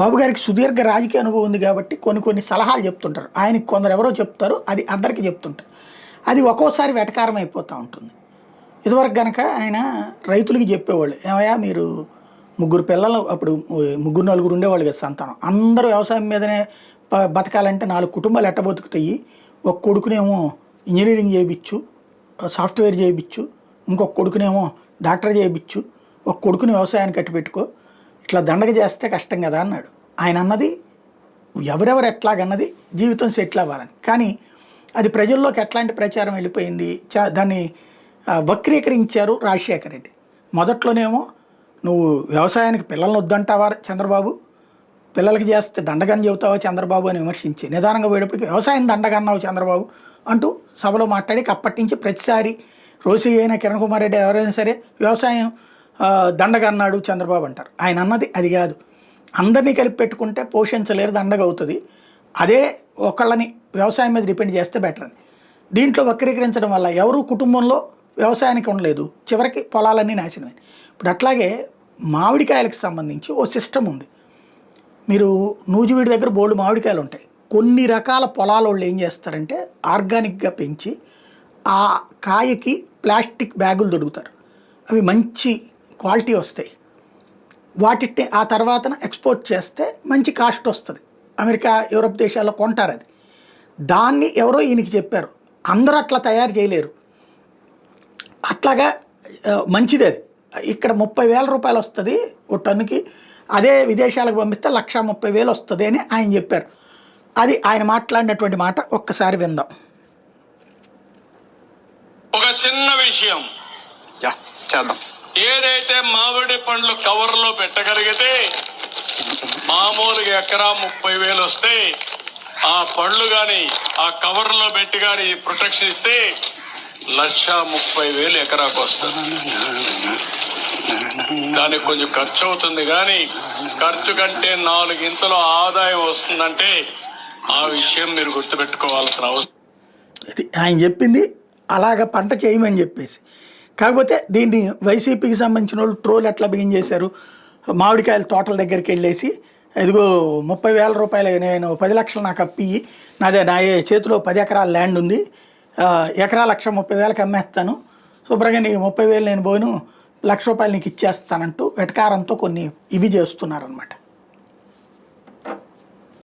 బాబు గారికి సుదీర్ఘ రాజకీయ అనుభవం ఉంది కాబట్టి కొన్ని సలహాలు చెప్తుంటారు. ఆయనకి కొందరు ఎవరో చెప్తారు, అది అందరికీ చెప్తుంటారు. అది ఒక్కోసారి వెటకారం అయిపోతూ ఉంటుంది. ఇదివరకు కనుక ఆయన రైతులకి చెప్పేవాళ్ళు, ఏమయ్యా మీరు ముగ్గురు పిల్లలు, అప్పుడు ముగ్గురు నలుగురు ఉండేవాళ్ళు కదా సంతానం, అందరూ వ్యవసాయం మీదనే బతకాలంటే 4 కుటుంబాలు ఎట్ట బతుకుతాయి, ఒక కొడుకునేమో ఇంజనీరింగ్ చేయించు, సాఫ్ట్వేర్ చేయించు, ఇంకొక కొడుకునేమో డాక్టర్ చేయించు, ఒక కొడుకుని వ్యవసాయాన్ని కట్టిపెట్టుకో, ఇట్లా దండగ చేస్తే కష్టం కదా అన్నాడు. ఆయన అన్నది ఎవరెవరు ఎట్లాగన్నది జీవితం సెటిల్ అవ్వాలని. కానీ అది ప్రజల్లోకి ఎట్లాంటి ప్రచారం వెళ్ళిపోయింది, దాన్ని వక్రీకరించారు రాజశేఖర రెడ్డి. మొదట్లోనేమో నువ్వు వ్యవసాయానికి పిల్లల్ని వద్దంటావా చంద్రబాబు, పిల్లలకి చేస్తే దండగని చెబుతావా చంద్రబాబు అని విమర్శించి, నిదానంగా పోయేటప్పటికి వ్యవసాయం దండగన్నావు చంద్రబాబు అంటూ సభలో మాట్లాడి, అప్పటి నుంచి ప్రతిసారి రోసి అయినా కిరణ్ కుమార్ రెడ్డి ఎవరైనా సరే వ్యవసాయం దండగన్నాడు చంద్రబాబు అంటారు. ఆయన అన్నది అది కాదు, అందరినీ కలిపి పెట్టుకుంటే పోషించలేరు, దండగ అవుతుంది, అదే ఒకళ్ళని వ్యవసాయం మీద డిపెండ్ చేస్తే బెటర్ అని. దీంట్లో వక్రీకరించడం వల్ల ఎవరు కుటుంబంలో వ్యవసాయానికి ఉండలేదు, చివరికి పొలాలన్నీ నాశనమే. ఇప్పుడు అట్లాగే మామిడికాయలకు సంబంధించి ఓ సిస్టమ్ ఉంది. మీరు నూజివీడి దగ్గర బోల్డు మామిడికాయలు ఉంటాయి. కొన్ని రకాల పొలాల వాళ్ళు ఏం చేస్తారంటే ఆర్గానిక్గా పెంచి ఆ కాయకి ప్లాస్టిక్ బ్యాగులు దొరుకుతారు, అవి మంచి క్వాలిటీ వస్తాయి. వాటిని ఆ తర్వాతన ఎక్స్పోర్ట్ చేస్తే మంచి కాస్ట్ వస్తుంది, అమెరికా యూరప్ దేశాల్లో కొంటారు. అది దాన్ని ఎవరో ఈయనకి చెప్పారు, అందరూ అట్లా తయారు చేయలేరు, అట్లాగా మంచిది అది. ఇక్కడ 30,000 రూపాయలు వస్తుంది ఒక టన్నుకి, అదే విదేశాలకు పంపిస్తే 1,30,000 వస్తుంది అని ఆయన చెప్పారు. అది ఆయన మాట్లాడినటువంటి మాట ఒక్కసారి విందాం. ఒక చిన్న విషయం చేద్దాం. ఏదైతే మామిడి పండ్లు కవర్లో పెట్టగలిగితే మామూలుగా ఎకరా 30,000 వస్తే, ఆ పళ్ళు కానీ ఆ కవర్లో పెట్టి కానీ ప్రొటెక్షన్ ఇస్తే 1,30,000 ఎకరాకు వస్తుంది. దానికి కొంచెం ఖర్చు అవుతుంది, కానీ ఖర్చు కంటే 4 ఇంతలో ఆదాయం వస్తుందంటే ఆ విషయం మీరు గుర్తుపెట్టుకోవాల్సిన అవసరం. ఇది ఆయన చెప్పింది, అలాగ పంట చేయమని చెప్పేసి. కాకపోతే దీన్ని వైసీపీకి సంబంధించిన వాళ్ళు ట్రోల్ ఎట్లా బిగిన్ చేశారు, మామిడికాయల తోటల దగ్గరికి వెళ్ళేసి ఇదిగో 30,000 రూపాయలు, నేను 10 లక్షలు నాకు అప్పి, నా చేతిలో 10 ఎకరాల ల్యాండ్ ఉంది, ఎకరా 1,30,000కి అమ్మేస్తాను, శుభ్రంగా నీకు 30,000 నేను పోను, 1,00,000 రూపాయలు నీకు ఇచ్చేస్తానంటూ వెటకారంతో కొన్ని ఇవి చేస్తున్నారనమాట.